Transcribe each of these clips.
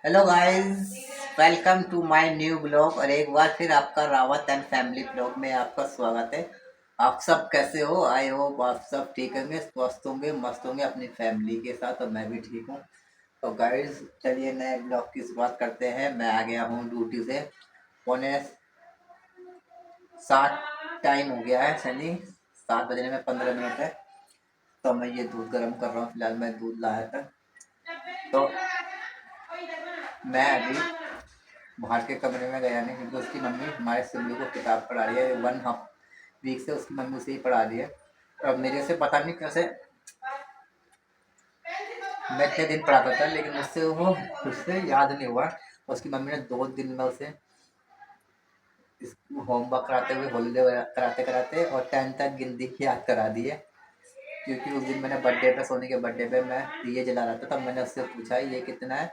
Hello guys, welcome to my new blog. और एक बार फिर आपका रावत एंड फैमिली ब्लॉग में आपका स्वागत है। आप सब कैसे हो? आई होप आप सब ठीक होंगे, स्वस्थ होंगे, मस्त होंगे अपनी फैमिली के साथ। और मैं भी ठीक हूँ। तो गाइस चलिए नए ब्लॉग की शुरुआत करते हैं। मैं आ गया हूँ ड्यूटी से। पौने 7 टाइम हो गया है। सनी 7 बजने में 15 मिनट है। तो मैं ये दूध गर्म कर रहा हूँ। फिलहाल मैं दूध लाया था। तो मैं अभी बाहर के कमरे में गया नहीं, क्योंकि उसकी मम्मी हमारे सिमलू को किताब पढ़ा रही है। 1 हाफ वीक से उसकी मम्मी उसे ही पढ़ा रही है। और मेरे से पता नहीं कैसे मैं इतने दिन पढ़ाता था, लेकिन मुझसे वो उससे याद नहीं हुआ। उसकी मम्मी ने 2 दिन में उसे होमवर्क कराते हुए, हॉलीडे कराते कराते और 10 तक गिनती की याद करा दी है। क्योंकि उस दिन मैंने बर्थडे पे, सोनी के बर्थडे पे मैं दिए जला रहा था। तब मैंने उससे पूछा ये कितना है,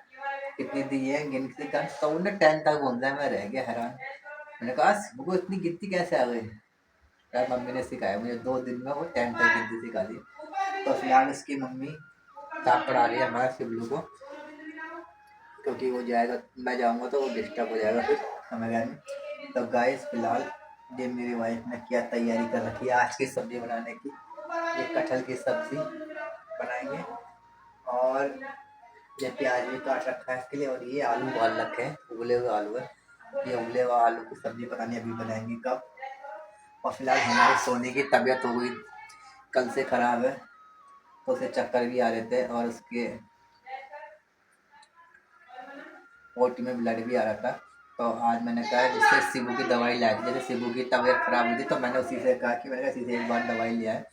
कितनी दिए हैं, गिनती कर। तो उन्हें 10 तक बोलता है। मैं रह गया हैरान। मैंने कहा वो इतनी गिनती कैसे आ गई? यार मम्मी ने सिखाया मुझे। 2 दिन में वो 10 तक गिनती सिखा दी। तो फिलहाल उसकी मम्मी किताब पढ़ा रही है हमारे शिवलू को, क्योंकि वो जाएगा, मैं जाऊंगा तो वो डिस्टर्ब हो जाएगा फिर हमें नहीं। तो गाइस फिलहाल ये मेरी वाइफ ने क्या तैयारी कर रखी है आज की सब्जी बनाने की। ये कटहल की सब्जी बनाएंगे। और ये प्याज भी काट रखा है इसके लिए। और ये आलू उबाल रखे हैं, उबले हुए आलू है। ये उबले हुए आलू की सब्जी पता नहीं अभी बनाएंगे कब। और फिलहाल हमारे सोने की तबीयत हो गई कल से ख़राब है। तो उसे चक्कर भी आ रहे थे और उसके पोटी में ब्लड भी आ रहा था। तो आज मैंने कहा जिससे शिबू की दवाई लाई थी। जैसे शिबू की तबीयत ख़राब हुई थी तो मैंने उसी से कहा कि मैंने कहा इसी से एक बार दवाई लिया है।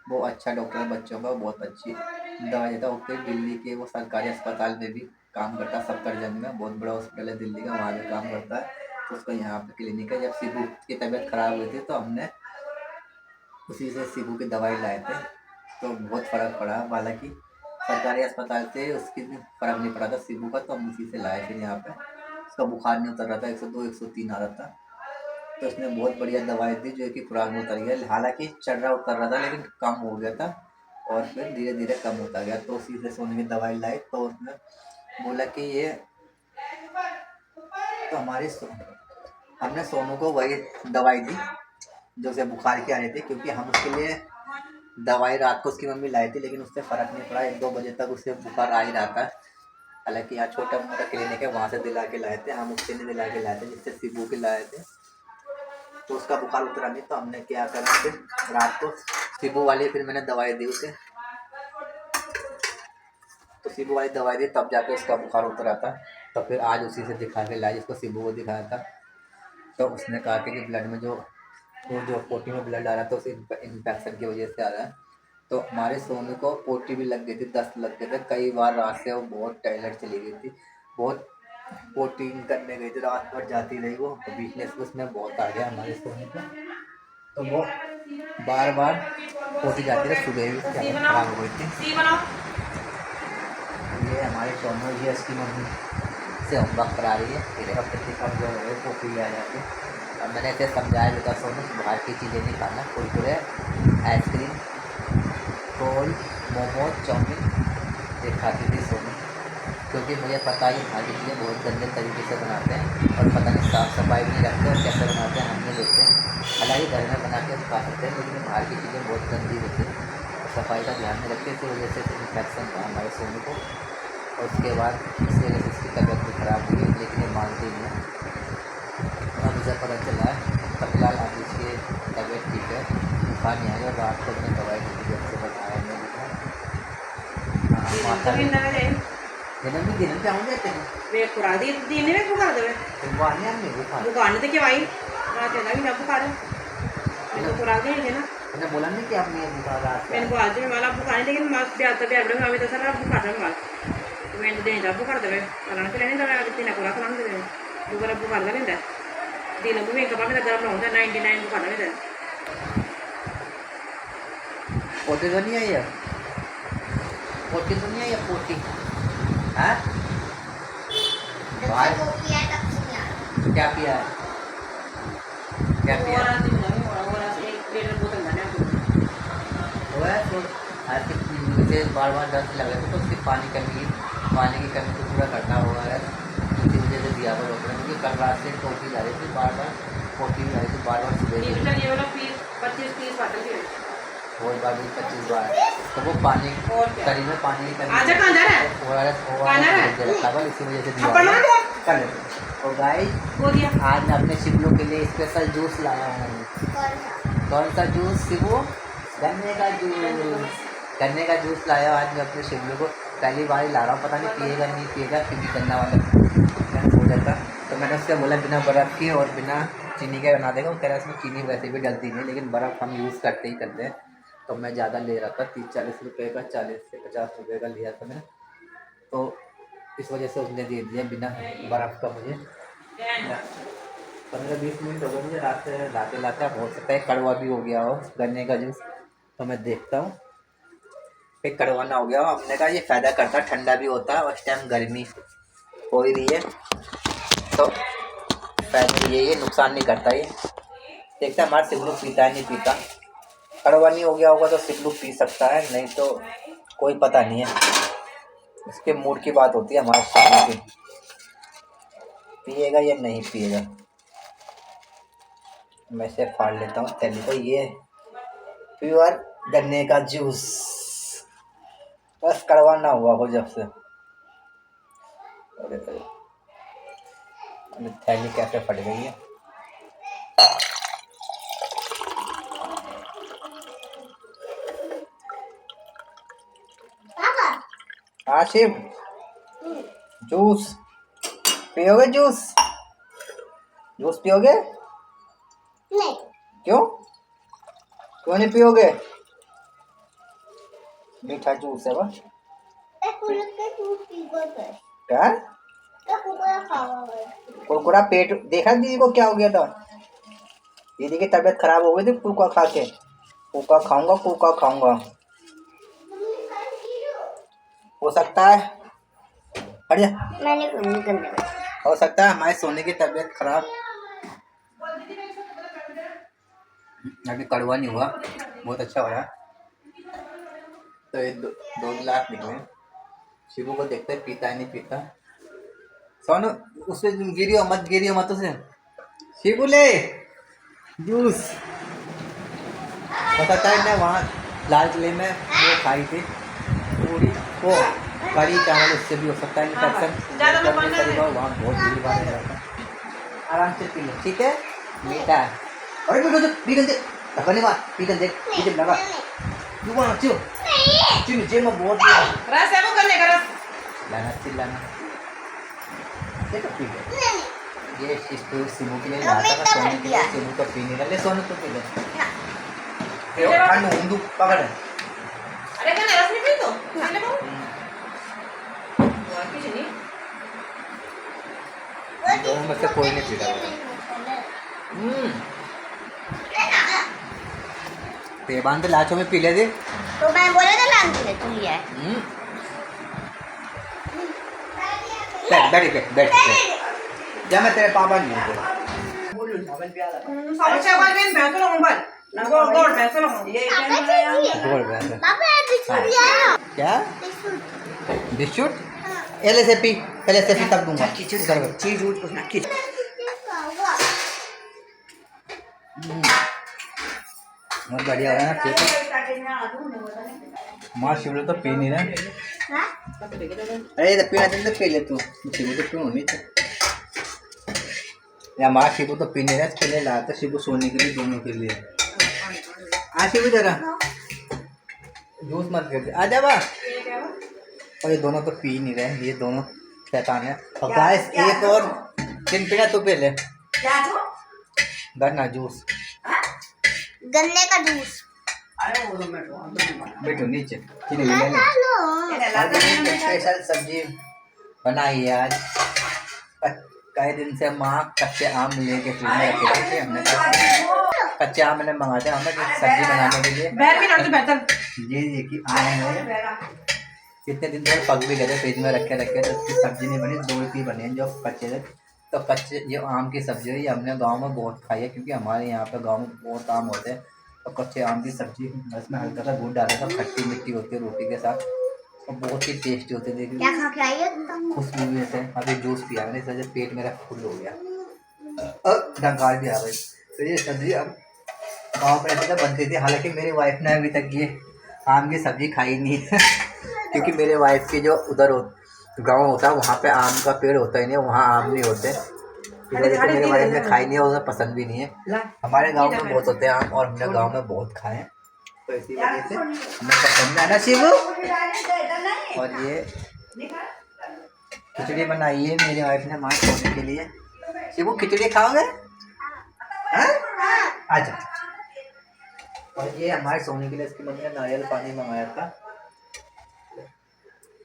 वो अच्छा डॉक्टर है बच्चों का, बहुत अच्छी दवाई देता है। फिर दिल्ली के वो सरकारी अस्पताल में भी काम करता है, सफदरजंग में बहुत बड़ा हॉस्पिटल है दिल्ली का, वहाँ भी काम करता है। तो उसका यहाँ पे क्लिनिक है। जब शिबू की तबीयत ख़राब हुई थी तो हमने उसी से शिबू की दवाई लाए थे। तो बहुत फ़र्क पड़ा। हालांकि सरकारी अस्पताल से उसकी भी फ़र्क नहीं पड़ा था शिबू का, तो हम उसी से लाए फिर यहाँ पे। उसका बुखार नहीं उतर रहा था, 102 103 आ रहा था। तो उसने बहुत बढ़िया दवाई दी जो कि खुराक में उतर गया। हालांकि चढ़ रहा उतर रहा था लेकिन कम हो गया था। और फिर धीरे धीरे कम होता गया। तो उसी से सोने की दवाई लाई। तो उसने बोला कि ये तो हमने सोनू को वही दवाई दी जो उसे बुखार की आ रही थी, क्योंकि हम उसके लिए दवाई रात को उसकी मम्मी लाई थी, लेकिन उससे फ़र्क नहीं पड़ा। 1-2 बजे तक उसे बुखार आ ही रहा था। हालांकि यहाँ छोटा मोटा क्लिनिक है, वहाँ से दिला के लाए थे हम। उससे नहीं दिला के लाए थे जिससे शिबू के लाए थे। तो उसका बुखार उतरा नहीं। तो हमने क्या करा फिर रात को शिबू वाली फिर मैंने दवाई दी उसे। तो शिबू वाली दवाई दी तब जाके उसका बुखार उतरा था। तो फिर आज उसी से दिखा के लाया जिसको शिबू को दिखाया था। तो उसने कहा कि ब्लड में जो पोटी में ब्लड आ रहा था उसे इन्फेक्शन की वजह से आ रहा है। तो हमारे सोनू को पोटी भी लग गई थी, दस्त लग गए थे कई बार। रात से वो बहुत टॉयलेट चली गई थी, बहुत पोटी करने गई थी, रात भर जाती रही वो। वीकनेस उसमें बहुत आ गया हमारे सोनू को। तो वो बार बार पोटी जाती रही, सुबह भी उसकी हालत खराब हो गई थी। ये हमारे सोनू, ये उसकी मम्मी से होमवर्क करा रही है। फिर हफ्ते की कमजोर हो गई, पोटी आ जाती है। और मैंने इसे समझाया भी था सोनू बाहर की चीज़ें नहीं खाना, Kurkure, ice cream, roll, momos, chow mein ये खाती थी सोनू। क्योंकि मुझे पता ही बाहर की चीज़ें बहुत गंदे तरीके से बनाते हैं और पता नहीं साफ़ सफाई भी नहीं रखते और कैसे बनाते हैं हम नहीं देखते हैं। हालांकि घर में बना के खा सकते हैं, लेकिन बाहर की चीज़ें बहुत गंदी होती हैं और सफाई का ध्यान नहीं रखते। इसी वजह से इन्फेक्शन हुआ हमारे सोनू को। और उसके बाद इस वजह से उसकी तबीयत भी ख़राब हुई, लेकिन ये मानती नहीं है। अब मुझे पता चला है। तो फिलहाल आज उसकी तबीयत ठीक है, बुखार नहीं आई। और रात को मैंने दवाई दी थी, जब से बताया मैंने। हाँ माता भी जन्म भी दिन जाऊँ जाते हैं वे खुरा दी दिन में बुखार दे बुखार नहीं आने बुखार बुखार ने तो क्या आई रात है ना बुखार मैं तो खुरा दे ना मैंने बोला नहीं कि आपने ये बुखार रात मैंने बुखार दे वाला बुखार नहीं, लेकिन मास प्यार तो प्यार में तो सारा बुखार है मास तो मैं तो दे जा बुखार दे खाना के लेने दवा कितने ना खुरा खाना दे दोबारा बुखार का लेंदा दिन में कपा में गरम ना होता 99 बुखार में दे पोटी तो नहीं आई है, पोटी तो नहीं आई है, पोटी हाँ भाई क्या पिया है, क्या पिया और एक लीटर बोतल बना वो है तो ऐसे मुझे बार बार दर्द लग रहा था, तो उसकी पानी की कमी को पूरा करना होगा है, इसी वजह से दिया हुआ डॉक्टर ने, क्योंकि कल रात से पोटी जा रही थी बार बार, पोटी भी आ रही थी बार बार सुबह ये से, बेटा ये वाला 25-30 बॉटल की और बार भी 25 बार, तो वो पानी और क्या? शरीर में पानी की कमी आजा कहाँ जा रहा है? कहाँ जा रहा है? इसी वजह से दिया अपन हुआ ना है। कर लेते। और गाइस वो दिया आज मैं अपने शिवलू के लिए स्पेशल जूस लाया हूँ। कौन सा जूस शिवू? गन्ने का जूस। गन्ने का जूस लाया आज मैं अपने शिवलू को, पहली बार ही ला रहा हूँ, पता नहीं पिएगा नहीं पिएगा, क्योंकि गन्ना वाला मैंने बोला था, तो मैंने उससे बोला बिना बर्फ़ के और बिना चीनी के बना देगा। वो कह रहा है इसमें चीनी वैसे भी डलती नहीं, लेकिन बर्फ़ हम यूज़ करते ही करते हैं, तो मैं ज़्यादा ले रहा था 30-40 रुपये का, 40 से 50 रुपये का लिया था मैंने, तो इस वजह से उसने दे दिया बिना बर्फ़ का मुझे। 15-20 मिनट हो गए मुझे रात से लाते लाते, अब हो सकता है कड़वा भी हो गया हो गन्ने का जूस, तो मैं देखता हूँ फिर कड़वा ना हो गया हो। हमने कहा ये फ़ायदा करता है, ठंडा भी होता है, उस टाइम गर्मी हो ही रही है, तो फ़ायदा ये नुकसान नहीं करता ये। देखते हैं हमारा सिगलू पीता है नहीं पीता, कड़वा नहीं हो गया होगा तो सिगलू पी सकता है, नहीं तो कोई पता नहीं है, इसके मूड की बात होती है हमारे सिगलू की, पिएगा या नहीं पिएगा। मैं इसे फाड़ लेता हूँ थैली को, ये प्योर गन्ने का जूस, बस कड़वा ना हुआ हो जब से। अरे थैली कैसे फट गई है। आशिफ जूस पियोगे? जूस पियोगे? नहीं। क्यों नहीं पियोगे? मीठा जूस है वह क्या? कुरकुरा पेट देखा दीदी को क्या हो गया था? दीदी की तबीयत खराब हो गई थी कुरकुरा खा के, कुरकुरा खाऊंगा हो सकता है, हट जा, मैंने कुछ नहीं करने का। हो सकता है हमारे सोने की तबीयत खराब, अभी कड़वा नहीं हुआ, बहुत अच्छा हो रहा। तो ये दो गिलास निकले, शिवू को देखते पीता है नहीं पीता। सोनू उससे गिरियो मत उसे, शिवू ले जूस। पता था मैं वहाँ लाल किले में वो खाई थी पूरी, वो कड़ी चावल, उससे भी हो सकता है इन्फेक्शन, वहाँ बहुत भीड़ भाड़ रहता है। आराम से पी लो ठीक है, मीठा है। अरे मीठो तो पी गंदे धक्का मार, पी गंदे पी लगा तू वहाँ चियो नीचे में बहुत रस है वो गन्ने का रस लाना चिल्लाना, ये तो पी गए। ये इसको सिमू के लिए लाता था, सोने के लिए, सिमू तो पी नहीं रहा, ले सोनू तो पी ले, ठंड ऊंधू पकड़। अरे गन्ने रस नहीं पी तो पी ले बाबू और कुछ नहीं, दोनों में से कोई नहीं पी रहा। पेबान तो लाचों में पी ले दे, तो मैं बोला था लांग के लिए तू लिया है। बैठ जा, मैं तेरे पापा नहीं हूँ। समस्या वाले दिन भैंसों लोगों पर ना गोड़ भैंसों लोगों ये गोल बैठ पापा बिस्कुट लिया है। क्या बिस्कुट। बिस्कुट? पहले से पी तब दूंगा। चीज ऊट कुछ ना किस बहुत बढ़िया है ना, ठीक है। माँ शिवलो तो पी नहीं रहा। हाँ? अरे तो पीना तो पी ले तू, शिवू तो क्यों नहीं था या माँ शिवू तो पी नहीं रहा, इसके लिए लाता शिवू सोने के लिए, दोनों के लिए। आ शिवू जरा जूस मत कर, आ जा बा। और ये दोनों तो पी नहीं रहे, ये दोनों शैतान है। और गाइस एक और दिन पीना तो पी ले गन्ना जूस, गन्ने का जूस। बैठो नीचे। लो। स्पेशल सब्जी बनाई है आज, कई दिन से माँ कच्चे आम लेके फ्रिज में रखे थे, हमने कच्चे आम मैंने मंगाए थे हमें सब्जी बनाने के लिए। जी कि आम है कितने दिन तक पक भी गए थे, फ्रिज में रखे तो उसकी सब्जी नहीं बनी, 2 ही बने हैं जो कच्चे थे। तो कच्चे ये आम की सब्जी है, ये हमने गांव में बहुत खाई है, क्योंकि हमारे यहाँ पे गांव में बहुत आम होते हैं, और कच्चे आम की सब्जी, इसमें हल्का सा गुड़ डाला था, खट्टी मिट्टी होती है रोटी के साथ और बहुत ही टेस्टी होती है। देखिए क्या खा के आई हो तुम? खुशबू भी ऐसे। अभी जूस पिया मैंने, इस वजह से पेट मेरा फुल हो गया और डंगार भी आ गई। तो ये सब्जी अब गाँव में ऐसे बनती थी, हालांकि मेरी वाइफ ने अभी तक ये आम की सब्जी खाई नहीं है क्योंकि मेरे वाइफ की जो उधर गाँव होता है वहाँ पे आम का पेड़ होता ही नहीं है, वहाँ आम नहीं होते, इस वजह से मेरे वाइफ ने खाई नहीं है, उन्हें पसंद भी नहीं है। हमारे गांव में बहुत होते हैं आम और हमने गांव में बहुत खाए हैं, तो इसी वजह से हमें पसंद है ना शिवू। और ये खिचड़ी बनाई है मेरी वाइफ ने माँ सोने के लिए। शिवू खिचड़ी खाओगे? अच्छा। और ये हमारे सोने के लिए इसकी मम्मी ने नारियल पानी मंगाया था,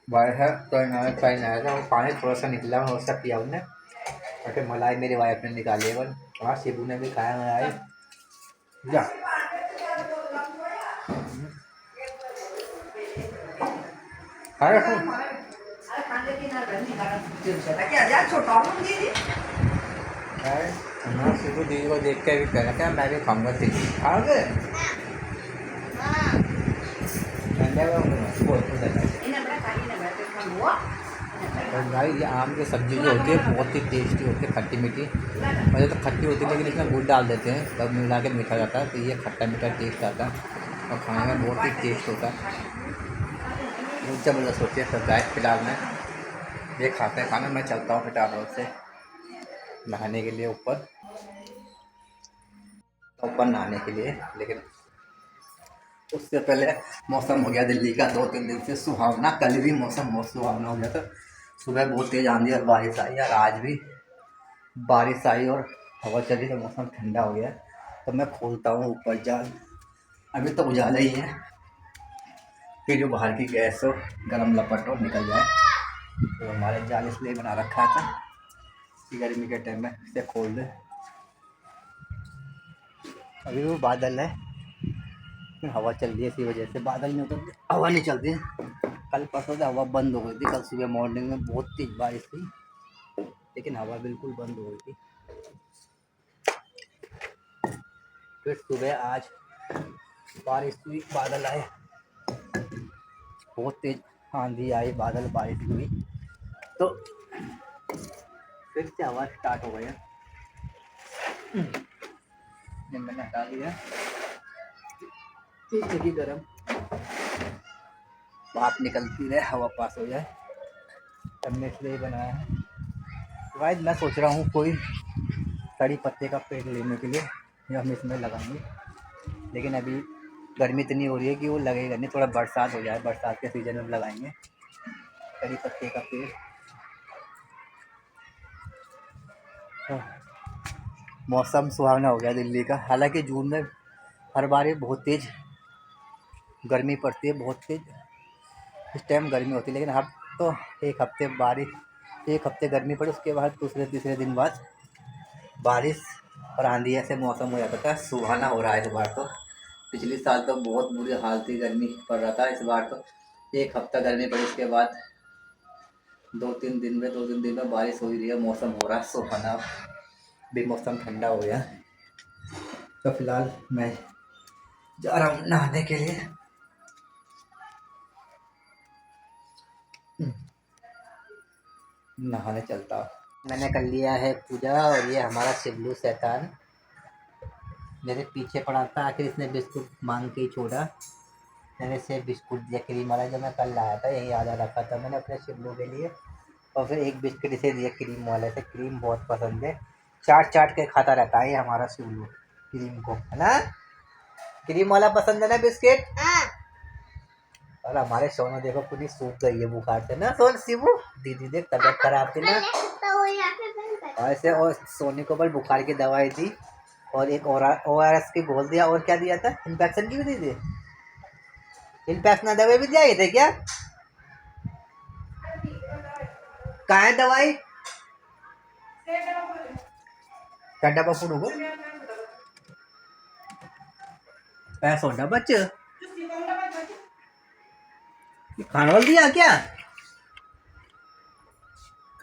बाहर है तो नारियल पानी आया था, और पानी थोड़ा सा निकला और सा पिया उन्हें, और फिर मलाई मेरी वाइफ ने निकाली है। वहाँ शिबू ने भी खाया मलाई। जा खाया शिबू दीदी को देख के भी कह रहा क्या मैं भी खाऊंगा, दीदी खाओगे? और भाई ये आम की सब्ज़ी जो होती है बहुत ही टेस्टी होती है, खट्टी मीठी। वैसे तो खट्टी होती है लेकिन इसमें गुड़ डाल देते हैं तब मिला के मीठा जाता है, तो ये खट्टा मीठा टेस्ट आता है और खाने में बहुत ही टेस्ट होता है, बहुत ज़बरदस्त होती है। सब गाय फिलहाल में ये खाते हैं खाना। मैं चलता हूँ फिटाफट रोड से नहाने के लिए ऊपर नहाने के लिए, लेकिन उससे पहले मौसम हो गया दिल्ली का 2-3 दिन से सुहावना। कल भी मौसम बहुत सुहावना हो गया था, सुबह बहुत तेज़ आंधी और बारिश आई और आज भी बारिश आई और हवा चली तो मौसम ठंडा हो गया। तो मैं खोलता हूँ ऊपर जाल, अभी तो उजाला ही है, फिर जो बाहर की गैस हो गर्म लपट हो निकल जाए। तो हमारे जाल इसलिए बना रखा था कि गर्मी के टाइम में इसे खोल दे। अभी वो बादल है, हवा चल रही है, इसी वजह से बादल नहीं होते, हवा नहीं चलती। कल परसों से हवा बंद हो गई थी, कल सुबह मॉर्निंग में बहुत तेज बारिश थी लेकिन हवा बिल्कुल बंद हो गई थी। फिर सुबह आज बारिश हुई, बादल आए, बहुत तेज आंधी आई, बादल बारिश हुई, तो फिर से हवा स्टार्ट हो गया। मैंने हटा दिया क्योंकि गर्म भाप निकलती रहे, हवा पास हो जाए, हमने इसलिए बनाया है। गाइस मैं सोच रहा हूँ कोई कड़ी पत्ते का पेड़ लेने के लिए जो हम इसमें लगाएंगे, लेकिन अभी गर्मी इतनी हो रही है कि वो लगेगा नहीं, थोड़ा बरसात हो जाए, बरसात के सीज़न में लगाएंगे कड़ी पत्ते का पेड़। मौसम सुहावना हो गया दिल्ली का, हालांकि जून में हर बार ही बहुत तेज़ गर्मी पड़ती है, बहुत तेज़ इस टाइम गर्मी होती है, लेकिन अब तो एक हफ्ते बारिश, एक हफ्ते गर्मी पड़ी, उसके बाद दूसरे तीसरे दिन बाद बारिश और आंधी ऐसे मौसम हो जाता था। सुहाना हो रहा है इस बार तो, पिछले साल तो बहुत बुरी हालत थी, गर्मी पड़ रहा था, इस बार तो एक हफ्ता गर्मी पड़ी, उसके बाद 2-3 दिन में बारिश हो ही रही है, मौसम हो रहा है सुहाना, भी मौसम ठंडा हो गया। तो फिलहाल मैं जा रहा हूँ नहाने के लिए। नहाने चलता हूँ। मैंने कर लिया है पूजा और ये हमारा शिवलू शैतान मेरे पीछे पड़ा था, आखिर इसने बिस्कुट मांग के ही छोड़ा। मैंने इसे बिस्कुट दिया क्रीम वाला, जो मैं कल लाया था यही आधा रखा था मैंने अपने शिवलू के लिए, और फिर एक बिस्किट इसे दिया क्रीम वाले से, क्रीम बहुत पसंद है, चाट चाट के खाता रहता है ये हमारा शिवलू क्रीम को, है ना? क्रीम वाला पसंद है ना बिस्किट? और हमारे सोनू देखो पूरी सूख गई है बुखार से ना, सोन शिवू दीदी देख तबीयत खराब थी ना, और ऐसे और सोनी को बल बुखार की दवाई दी और एक ORS की घोल दिया, और क्या दिया था, इन्फेक्शन की भी दी थी, इन्फेक्शन दवाई भी दिया थे क्या? कहाँ है दवाई? क्या डब्बा फूटू को सोडा बच्चे खानोल दिया क्या?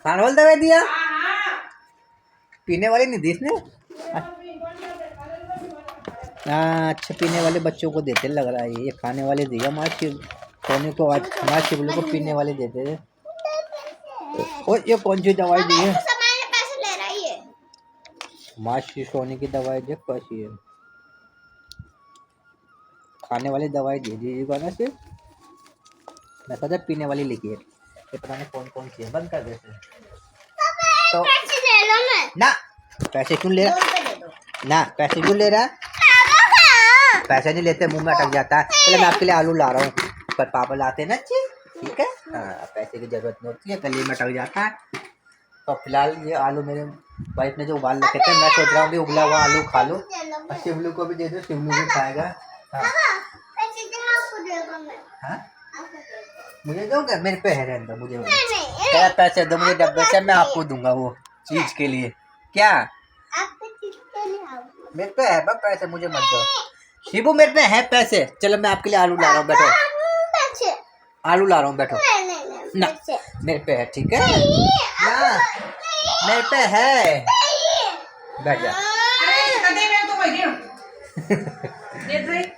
खानोल दवाई दिया, पीने वाली नहीं दी इसने। अच्छा पीने वाले बच्चों को देते लग रहा है, ये खाने वाले दिया हमारे सोने को, आज हमारे शिवलू को पीने वाले देते थे। और ये कौन सी दवाई दी है? सामान पैसे ले रहा है ये। हमारे सोने की दवाई जो कैसी है, खाने वाली दवाई दे दीजिएगा ना सिर्फ, मैं सोचा पीने वाली लिखी है, ये पता नहीं कौन कौन सी है, बंद कर देते हैं। तो पैसे ले लो मैं। ना पैसे क्यों ले 2 रहा, रुपए दे दो। ना पैसे क्यों ले रहा, पैसे नहीं लेते, मुंह में अटक जाता है। चलो मैं आपके लिए आलू ला रहा हूँ, पर पापा लाते हैं ना अच्छी, ठीक है। हाँ पैसे की जरूरत नहीं होती है, गले में अटक जाता है। तो फिलहाल ये आलू मेरे वाइफ ने जो उबाल रखे थे, मैं सोच रहा हूँ भी उबला हुआ आलू खा लो, और शिवलू को भी दे दो, शिवलू भी खाएगा। हाँ पैसे दे, आपको देगा मैं। हाँ आपको देगा। मुझे दोगे, मेरे पे है रहने दो, मुझे नहीं, क्या पैसे दो मुझे डब्बे से, मैं आपको दूंगा वो चीज के लिए। क्या आपको चीज के लिए आओ। मेरे पे है बस पैसे, मुझे मत दो। शिबू मेरे पे है पैसे, चलो मैं आपके लिए आलू ला रहा हूँ, बैठो। पैसे। आलू ला रहा हूँ, बैठो। नहीं, ना पैसे। मेरे पे है, ठीक है ना, मेरे पे है, बैठ जा।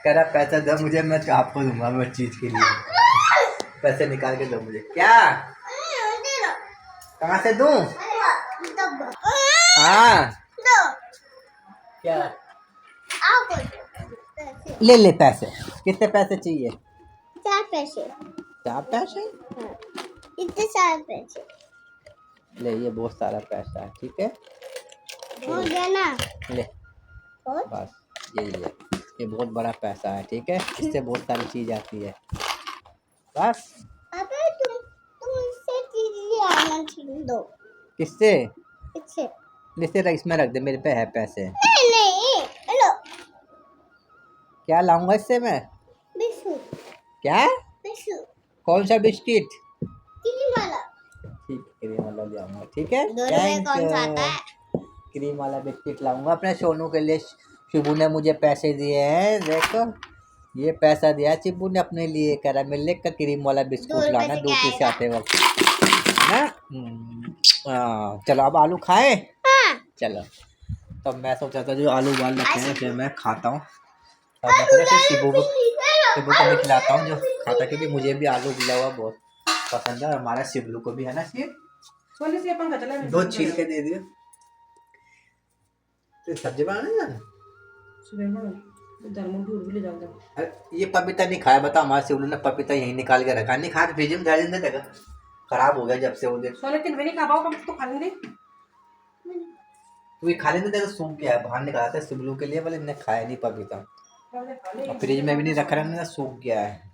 कह रहा पैसा दो मुझे, मैं आपको दूंगा मैं चीज के लिए, पैसे निकाल के दो मुझे। क्या कहाँ से दूं? हाँ क्या, ले ले पैसे, कितने पैसे चाहिए? 4 पैसे। 4 पैसे? इतने सारे पैसे ले, ये बहुत सारा पैसा है, ठीक है हो गया ना। ले, और बस यही है, ये बहुत बड़ा पैसा है, ठीक है, इससे बहुत सारी चीज आती है, बस। अबे तुम इससे चीज ले आना चाहिए। दो किससे? इससे इससे इसमें रख दे, मेरे पे है पैसे। नहीं लो। क्या लाऊंगा इससे मैं? बिस्कुट। क्या? बिस्कुट कौन सा बिस्किट? कितनी वाला? ठीक, क्रीम वाला ले आऊंगा, ठीक है। 2 रुपए कौन सा आता है? क्रीम वाला बिस्किट लाऊंगा अपने सोनू के लिए, शिबू ने मुझे पैसे दिए हैं, देखो ये पैसा दिया है शिबू ने अपने लिए, कह रहा मेरे लिए क्रीम वाला 2 बिस्कुट रुपए लाना से ड्यूटी से क्या आते वक्त ना। चलो अब आलू खाए, हाँ। चलो। तो मैं सोचा था जो आलू उबाल रखे हैं फिर मैं खाता हूँ, और मैं सोचा फिर शिबू को भी खिलाता हूँ जो खाता, क्योंकि मुझे भी आलू उबला हुआ बहुत पसंद है, और हमारा शिबलू को भी है ना। सोने से पंखा चला, 2 छील के दे दिए, तो सब्जी बनाने जाना। सुबह में धर्म दूर भी ले जाऊंगा। अरे ये पपीता नहीं खाया, बता, हमारे शिवलू ने पपीता यहीं निकाल के रखा, नहीं खाया, फ्रिज में डाल देने देगा, खराब हो गया जब से वो देख। सोने 3 महीने खा पाओ, कम तो खा लेंगे। तू ये खा लेने देगा, सूख गया है, बाहर निकाला था शिवलू के लिए, बोले इन्हें खाया नहीं पपीता, और फ्रिज में भी नहीं रखा रहने, सूख गया है।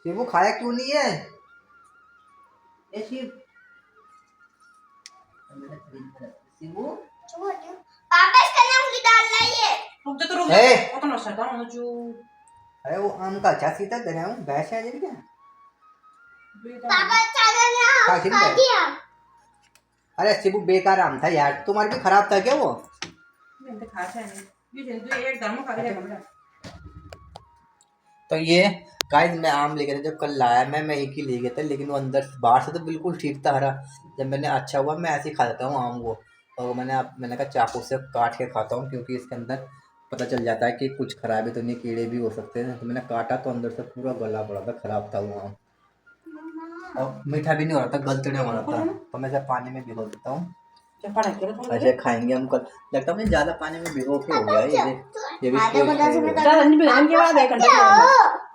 शिवू खाया क्यों नहीं है? ए शिव, शिवू पापा इसका नाम की डाल लाइए। रुक जा तो रुक ए! जा, तो ना शैतान हो जो। अरे वो आम का अच्छा सीता दे रहा हूँ, बैठ है क्या? पापा चादर खा ना खिल खा गए। दिया। अरे शिवू बेकार आम था यार, तुम्हारा भी खराब था क्या वो? मैं तो खाता है नहीं, ये जल्दी एक धर्म खा के जाएगा। तो ये गाइस मैं आम लेके जब कल लाया मैं एक ही ले गया था, लेकिन वो अंदर बाहर से तो बिल्कुल ठीक था हरा, जब मैंने अच्छा हुआ मैं ऐसे ही खा लेता हूँ आम को, और मैंने कहा चाकू से काट के खाता हूँ, क्योंकि इसके अंदर पता चल जाता है कि कुछ खराबी तो नहीं, कीड़े भी हो सकते हैं। तो मैंने काटा तो अंदर से पूरा गला पड़ा था, खराब था वो आम, और मीठा भी नहीं हो रहा था, गलतने हो रहा था। तो मैं इसे पानी में भिगो देता हूँ, ऐसे खाएंगे हम कल। लगता है ज़्यादा पानी में भिगो के हो गया है ये भी ज्यादा नहीं बिगड़ने के बाद 1 घंटे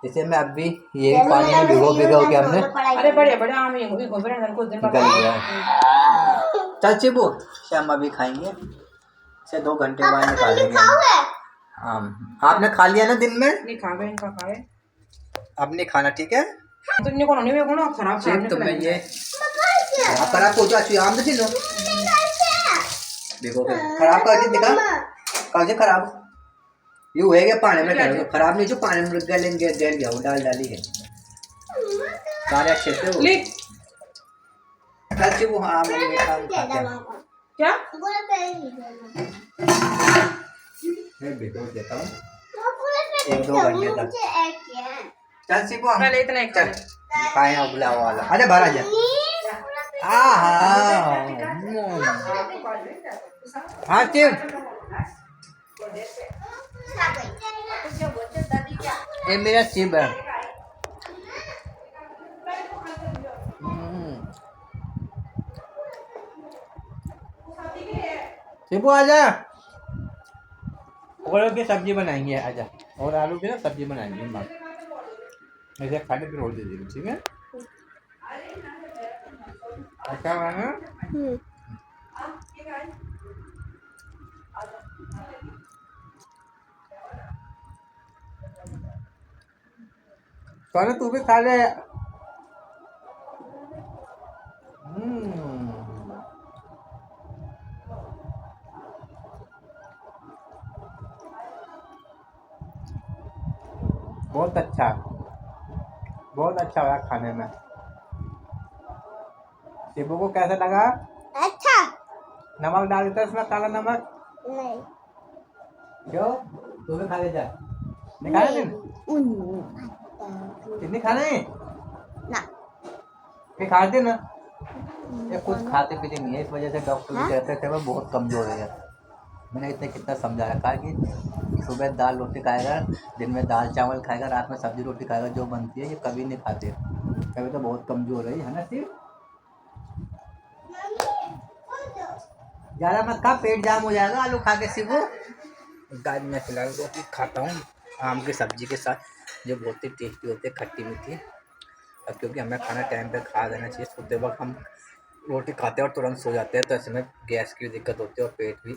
जैसे मैं अभी ये पानी में भिगो के हमने अरे बड़े बड़े आम ये भी गोबर कुछ दिन बाद निकल गया है। चल चिबू शाम अभी खाएंगे, से 2 घंटे बाद निकालेंगे आम। आपने खा लिया ना दिन में? नहीं खा गए, इनका खा गए, अब नहीं खाना, ठीक है। तो इन्हें को नहीं वेगो ना खराब ठीक, तो मैं ये खराब हो जाती आम तो लो देखो खराब कर दिखा काजे खराब ये हुए गया पानी में कर खराब नहीं, जो पानी में गलेंगे गल गया वो डाली है सारे अच्छे से वो लिख सच्ची वो आम क्या मैं भिगो देता हूँ 1-2 घंटे तक। चल सीखो पहले इतना एक चल खाए उबला वाला, अरे बाहर आ जा। हाँ शिव ये मेरा शिव है। शिबू आजा, और की सब्जी बनाएंगे, आजा। और आलू की ना सब्जी बनाएंगे माँ, ऐसे खाने पे रोल दे देंगे, ठीक है? अच्छा बनाना। सोना तू भी खा ले। बहुत अच्छा, बहुत अच्छा लगा खाने में। शिबू को कैसा लगा? अच्छा नमक डाल देता इसमें, काला नमक। नहीं क्यों? तू भी खा ले जा। नहीं खाना तुम? कितनी खाना है? ना फिर खा दे ना। ये कुछ खाते पीते नहीं है, इस वजह से डॉक्टर भी कहते थे वो बहुत कमजोर है। मैंने इतने कितना समझा रखा है कि सुबह दाल रोटी खाएगा, दिन में दाल चावल खाएगा, रात में सब्जी रोटी खाएगा, जो बनती है ये कभी नहीं खाते। कभी तो बहुत कमजोर है ना शिव? ज़्यादा मत खा, पेट जाम हो जाएगा आलू खा के शिबू। गाय मैं फिलहाल रोटी खाता हूँ आम की सब्जी के साथ, जो बहुत ही टेस्टी होती है, खट्टी मीठी। अब क्योंकि हमें खाना टाइम पे खा देना चाहिए, सोते वक्त हम रोटी खाते हैं और तुरंत सो जाते हैं, तो ऐसे में गैस की दिक्कत होती है और पेट भी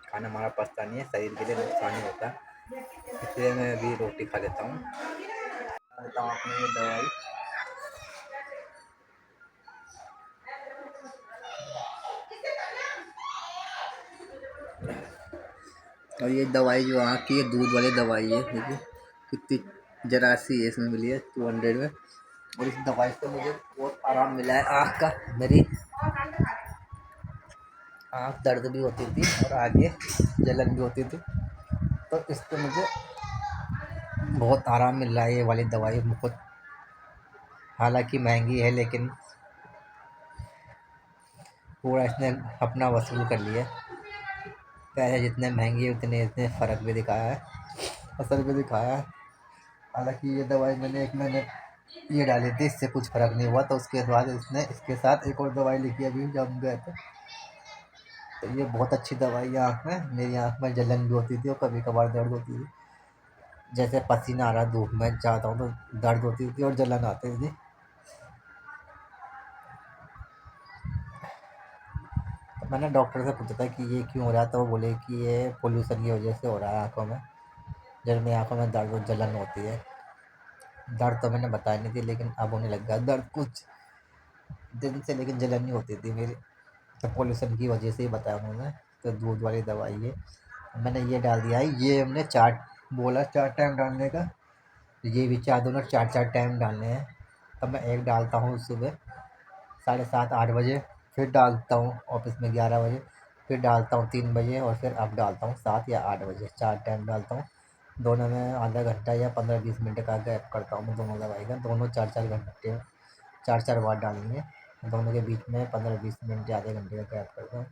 खाना हमारा पचता नहीं है, शरीर के लिए नुकसान ही होता है। इसलिए मैं अभी रोटी खा लेता हूँ। लेता हूँ अपनी ये दवाई। और ये दवाई जो आँख की, ये दूध वाली दवाई है, देखिए कितनी जरा सी है इसमें मिली है 200 में। और इस दवाई से मुझे बहुत आराम मिला है आँख का। मेरी आँख दर्द भी होती थी और आगे जलन भी होती थी, तो इससे मुझे बहुत आराम मिल रहा है ये वाली दवाई मुझको। हालांकि महंगी है, लेकिन पूरा इसने अपना वसूल कर लिया। पैसे जितने महंगी है उतने इसने फ़र्क भी दिखाया है, असर भी दिखाया है। हालांकि ये दवाई मैंने 1 महीने ये डाली थी, इससे कुछ फ़र्क नहीं हुआ, तो उसके बाद इसने इसके साथ एक और दवाई लिखी अभी जब हम गए थे। तो ये बहुत अच्छी दवाई है आँख में। मेरी आँख में जलन भी होती थी और कभी कभार दर्द होती थी, जैसे पसीना आ रहा धूप में जाता हूँ तो दर्द होती थी और जलन आती थी। तो मैंने डॉक्टर से पूछा था कि ये क्यों हो रहा है, तो वो बोले कि ये पोल्यूशन की वजह से हो रहा है आँखों में, जब मेरी आँखों में दर्द और जलन होती है। दर्द तो मैंने बताया नहीं थी, लेकिन अब होने लग गया दर्द कुछ दिन से, लेकिन जलन नहीं होती थी मेरी, तो पोल्यूशन की वजह से ही बताया उन्होंने। तो दूध वाली दवाई है, मैंने ये डाल दिया है। ये हमने 4 टाइम डालने का, ये भी 4 दोनों 4 टाइम डालने हैं। तो मैं एक डालता हूँ सुबह 7:30-8 बजे, फिर डालता हूँ ऑफिस में 11 बजे, फिर डालता हूँ 3 बजे, और फिर अब डालता हूँ 7 या 8 बजे। 4 टाइम डालता हूँ। दोनों में आधा घंटा या 15-20 मिनट का गैप करता हूँ मैं दोनों दवाई का। दोनों 4-4 घंटे, 4-4 बार डालेंगे, दोनों के बीच में 15-20 मिनट या आधे घंटे का गैप करता हूँ।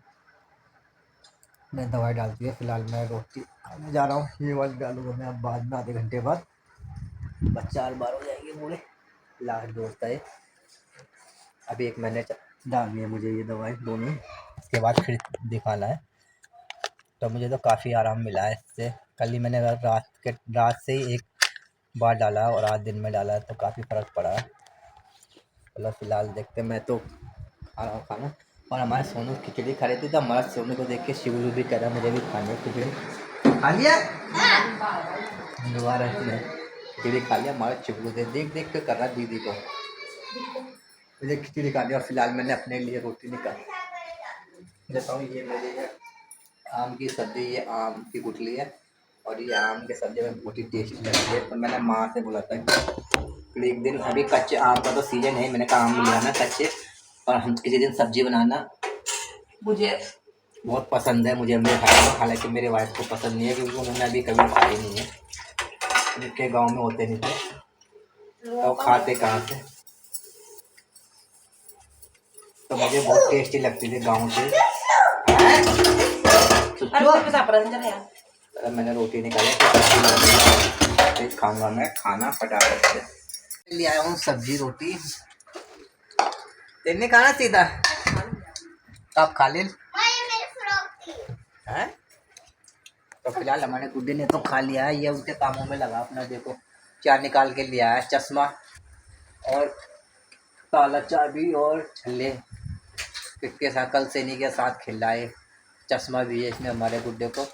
मैं दवाई डालती है। फिलहाल मैं रोटी खाने जा रहा हूँ, ये वाली डालूँगा मैं अब बाद में, आधे घंटे बाद। बस 4 बार हो जाएंगे पूरे, लास्ट दोस्त है। अभी 1 महीने डालनी है मुझे ये दवाई दोनों, इसके बाद फिर दिखाना है। तो मुझे तो काफ़ी आराम मिला है इससे। कल ही मैंने रात से ही 1 बार डाला और आज दिन में डाला, तो काफ़ी फ़र्क पड़ा है। चलो फिलहाल देखते, मैं तो खा रहा हूँ खाना। और हमारे सोनू खिचड़ी खा रही थी, तो हमारा सोनू को देख के शिवलू भी कह रहा मुझे भी खानी है खिचड़ी। खा लिया दोबारा इसने खिचड़ी खा लिया। हमारा शिवलू देख देख के कर रहा दीदी को, मुझे खिचड़ी खा लिया। और फिलहाल मैंने अपने लिए रोटी निकाल देता हूँ। ये मेरी है आम की सब्ज़ी, ये आम की गुठली है, और ये आम की सब्ज़ी में बहुत ही टेस्टी लगती है। तो मैंने माँ से बोला था कि एक दिन, अभी कच्चे आम का तो सीजन है, मैंने कहा आम ले आना कच्चे, और हम किसी दिन सब्ज़ी बनाना, मुझे बहुत पसंद है, मुझे मैं खाया। हालांकि मेरे वाइफ को पसंद नहीं है, क्योंकि उन्होंने अभी कभी खाई नहीं है, जिनके गाँव में होते नहीं थे तो खाते कहाँ से। तो मुझे बहुत टेस्टी लगती थी गाँव से। मैंने रोटी निकाली, अभी खाऊंगा मैं खाना फटाफट से। ले आया हूँ सब्जी रोटी। तेने कहा सीधा तो आप खा ले हैं। तो फिलहाल हमारे गुड्डे ने तो खा लिया है, ये उनके कामों में लगा अपना। देखो क्या निकाल के लिया है, चश्मा और ताला चाबी और छल्ले। किसके साथ कल सैनी के साथ खेला है। चश्मा भी है इसने हमारे गुड्डे को।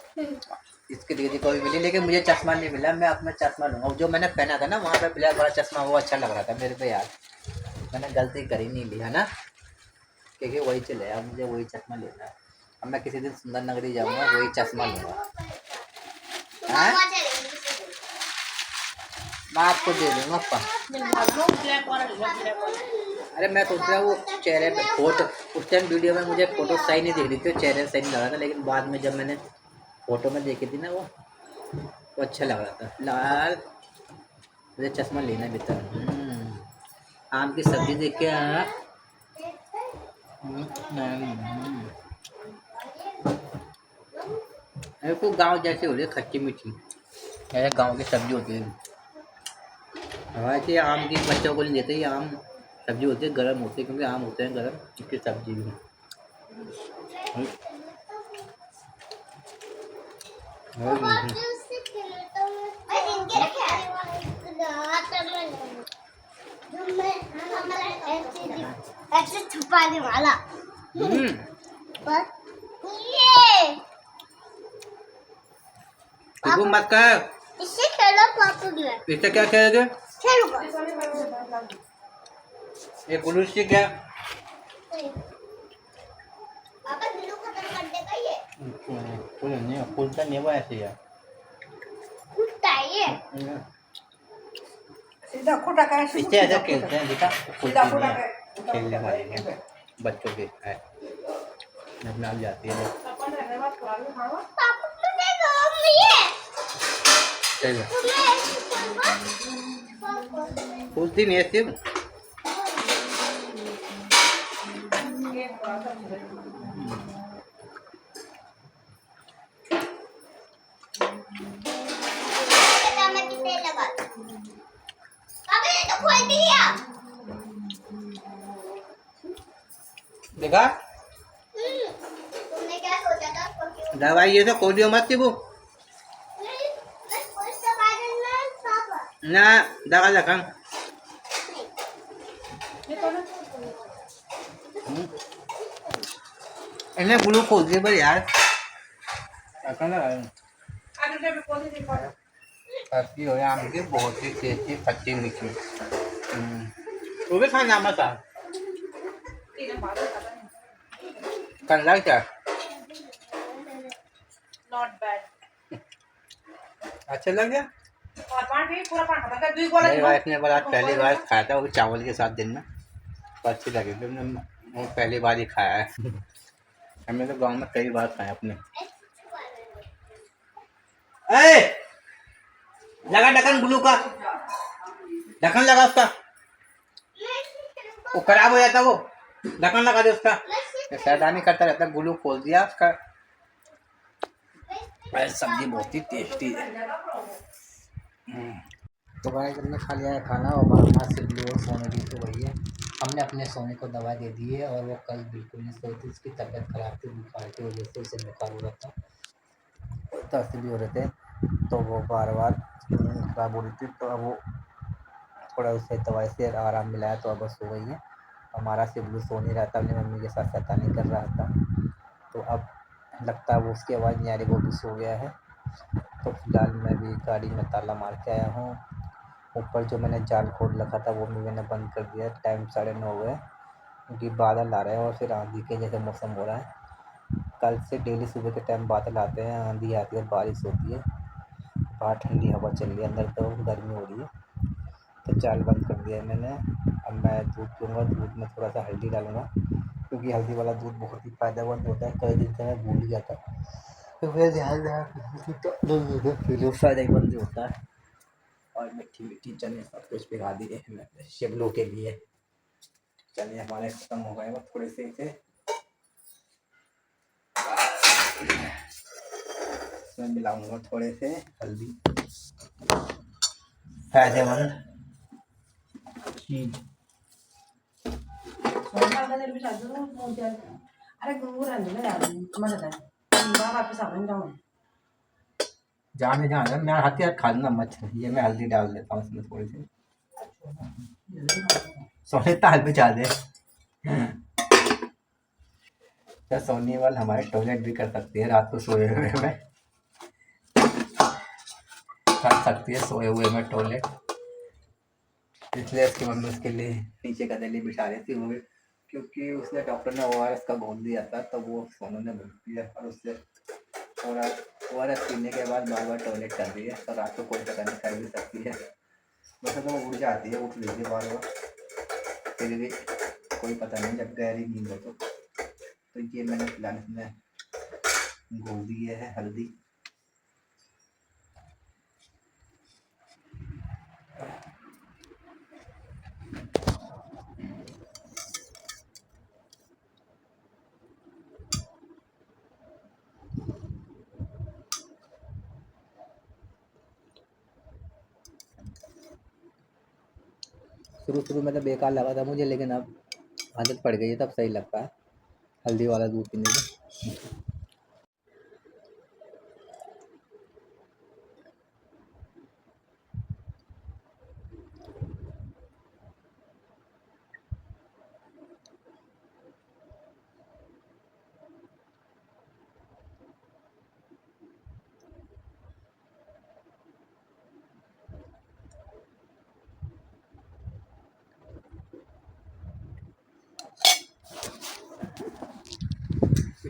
इसकी दीदी को भी मिली लेकिन मुझे चश्मा नहीं मिला। मैं अपना चश्मा लूँगा। जो मैंने पहना था ना वहाँ पे ब्लैक वाला चश्मा, वो अच्छा लग रहा था मेरे पे यार। मैंने गलती करी नहीं लिया ना, क्योंकि वही चले यार, मुझे वही चश्मा लेना है। अब मैं किसी दिन सुंदर नगरी जाऊँगा वही चश्मा लूँगा। मैं आपको दे दूँगा पा। अरे मैं सोच रहा हूँ वो चेहरे पे फोटो, उस टाइम वीडियो में मुझे फोटो सही नहीं दिख रही थी, चेहरे सही नहीं लग रहा था, लेकिन बाद में जब मैंने फोटो में देखी थी ना वो अच्छा लग रहा था। लाल मुझे चश्मा लेना भी था। आम की सब्जी देख के मेरे को गाँव जैसे हो रही है, खट्टी मीठी ऐसे गाँव की सब्जी होती है। हमारे आम की बच्चों को नहीं देते, ये आम सब्जी होती है गर्म होती है, क्योंकि आम होते हैं गर्म, इसकी सब्जी भी। ऐसे छुपाने वाला पर ये मत कर, इससे खेलो पापा भी इससे क्या खेलोगे? खेलो ये गुल्लू स्टिक है। पापा गिलू खत्म कर देगा ये फूल नहीं, फूलता नहीं, वो ऐसे ही है। फूटता है ये सीधा खोटा का इससे ऐसा खेलते हैं बेटा, फूलती नहीं है। खेलने वाले हैं बच्चों के है, नजर जाती है। पापा तुझे रोम ये चलो फूलती नहीं है सिर्फ। देखा तुमने क्या सोचा था दवाई ये तो कोडियो मत थी वो ना दवा लखन। इन्हें ग्लूकोज दे पर यार सब्जी हो आम की बहुत ही टेस्टी खट्टी मीठी। वो भी खाना मत आ कर लग क्या नॉट बैड। अच्छा लग गया। और पानी भी पूरा पानी खत्म कर दूई मेरी वाइफ ने बोला पहली बार खाया था वो चावल के साथ दिन में, तो अच्छी लगी थी। हमने वो पहली बार ही खाया है। हमने तो गांव में कई बार खाया अपने। ए लगा ढक्कन ग्लू का, ढक्कन लगा उसका, वो खराब हो जाता, वो ढक्कन लगा दे उसका। शैतानी करता रहता, ग्लू खोल दिया उसका। सब्जी बहुत ही टेस्टी है। तो भाई हमने खा लिया है खाना और हमारा सिबलू और सोने की तो वही है। हमने अपने सोने को दवा दे दी है और वो कल बिल्कुल नहीं सोई थी, उसकी तबीयत खराब थी, बुखार की वजह से उसे बुखार हो रहा था, दस्त भी हो रहे थे, तो वो बार बार खराब हो रही थी। तो अब वो थोड़ा उसे दवाई से आराम मिलाया तो अब बस सो गई है। हमारा सिबलू सो नहीं रहा था, अपनी मम्मी के साथ शैतानी कर रहा था, तो अब लगता है वो उसकी आवाज़ नहीं आ रही, वो भी सो गया है। तो फिलहाल मैं भी गाड़ी में ताला मार के आया हूँ। ऊपर जो मैंने जाल खोल रखा था वो भी मैंने बंद कर दिया। टाइम 9:30 हो गए, क्योंकि बादल आ रहे हैं और फिर आंधी के जैसे मौसम हो रहा है। कल से डेली सुबह के टाइम बादल आते हैं, आंधी आती है, बारिश होती है, बाहर ठंडी हवा चल रही है, अंदर तो गर्मी हो रही है। तो जाल बंद कर दिया है मैंने। अब मैं दूध पीऊँगा, दूध में थोड़ा सा हल्दी डालूँगा, क्योंकि हल्दी वाला दूध बहुत ही फ़ायदेमंद होता है। कई दिन से मैं भूल ही जाता, तो फिर ध्यान फ़ायदेमंद होता है। और मिट्टी मिट्टी चने सब कुछ पिघा दिए मैंने शिवलू के लिए। चने हमारे खत्म हो गए, वो थोड़े से थे, इसमें मिलाऊंगा थोड़े से हल्दी। फायदेमंद चीज। अरे गुरु रहने में यार मजा है बाहर वापस आ रहा हूँ जाने जाना मैं हाथ खा लूंगा मच्छर, ये मैं हल्दी डाल देता हूँ इसमें थोड़ी सी, सोने ताल पे जा दे। क्या सोनी वाल हमारे टॉयलेट भी कर सकती है रात को सोए हुए में, कर सकती है सोए हुए में टॉयलेट, इसलिए उसकी मम्मी उसके लिए नीचे गदेली बिछा रही थी, वो भी क्योंकि उसने डॉक्टर ने ORS का घोल दिया था, तो वो सोनू ने भूल दिया और उससे थोड़ा ORS पीने के बाद बार बार टॉयलेट कर रही है, तो रात को कोई पता नहीं कर भी सकती है, वैसे तो वो उठ जाती है, उठ लीजिए बार बार, फिर भी कोई पता नहीं जब गहरी नींद हो तो ये मैंने फिलहाल इसमें घोल दिए है हल्दी। शुरू में तो बेकार लगा था मुझे, लेकिन अब आदत पड़ गई है, तब सही लगता है हल्दी वाला दूध पीने में।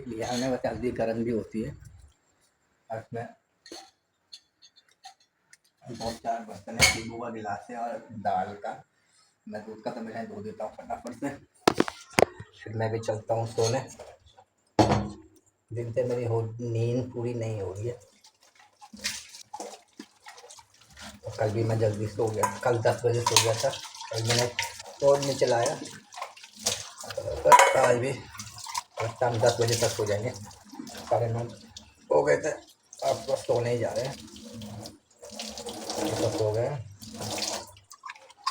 लिया हमने, बस हल्दी गर्म भी होती है, उसमें 2-4 बर्तन है, नींबू का गिलास है और दाल का, मैं दूध का तो मैं धो देता हूँ फटाफट से, फिर मैं भी चलता हूँ सोने। दिन से मेरी नींद पूरी नहीं हो रही है, तो कल भी मैं जल्दी सो गया, कल 10 बजे सो गया था, कल मैंने फ़ोन नहीं चलाया, तो आज भी शाम 10 बजे तक सो जाएंगे, 9:30 हो गए थे, अब तो सोने ही जा रहे हैं, तो सो गए।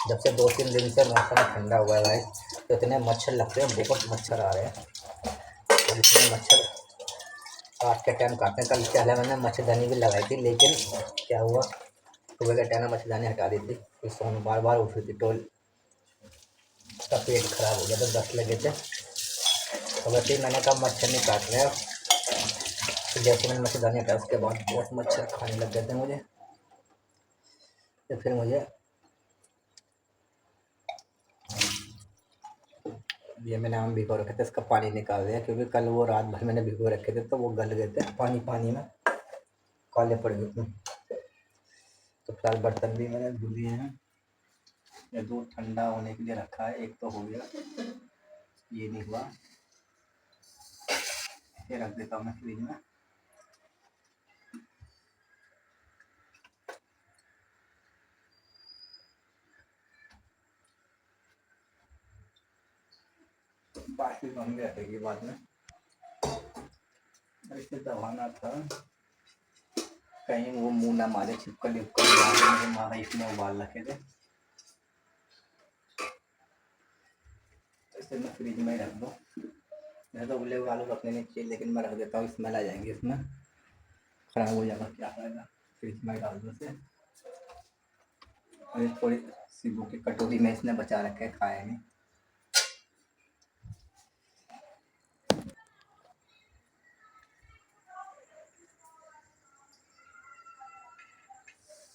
जब से 2-3 दिन से मौसम ठंडा हुआ है भाई, तो इतने मच्छर लगते हैं, बहुत मच्छर आ रहे हैं, और इतने मच्छर रात के टाइम काटते हैं। कल पहले मैंने मच्छरदानी भी लगाई थी, लेकिन क्या हुआ, सुबह के टाइम मच्छरदानी हटा दी थी, फिर सोने बार बार उठ रही थी, तो उसका पेट खराब हो गया था, 10 लगे थे, तो वैसे ही मैंने कहा मच्छर नहीं काट रहे हैं, तो जैसे मैंने मच्छरदानी हटाया उसके बाद बहुत मच्छर खाने लग गए थे मुझे, तो फिर मुझे ये मैंने आम भिगो रखे थे, इसका पानी निकाल दिया, क्योंकि कल वो रात भर मैंने भिगो रखे थे, तो वो गल गए थे पानी में, काले पड़ गए थे, तो फिलहाल बर्तन भी मैंने धो दिए हैं। ये दूध ठंडा होने के लिए रखा है, एक तो हो गया, ये नहीं हुआ, ये रख देता हूँ मैं फ्रिज में। बाकी मम्मी रखेगी बाद में, इसे दबाना था कहीं वो मुंह ना मारे, छिपकली मेरे माँ इसमें उबाल रखे थे, इसे मैं फ्रिज में ही रख दूँ, मैं तो उबले हुए आलू रखने नहीं चाहिए, लेकिन मैं रख देता हूँ, स्मेल आ जाएंगी इसमें, खराब हो जाएगा, क्या फायदा, फ्रिज में डाल दो इसे। और थोड़ी सीबू की कटोरी में इसने बचा रखे, खाए नहीं,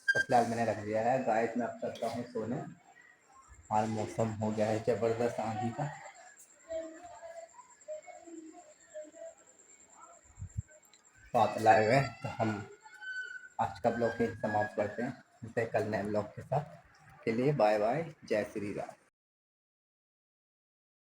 तो फिलहाल मैंने रख दिया है। गाइस मैं अब चलता हूँ सोने, और मौसम हो गया है ज़बरदस्त आंधी का, बात लाए हुए हैं, तो हम आज का ब्लॉग समाप्त करते हैं, मिलते हैं कल नए ब्लॉग के साथ, के लिए बाय बाय, जय श्री राम।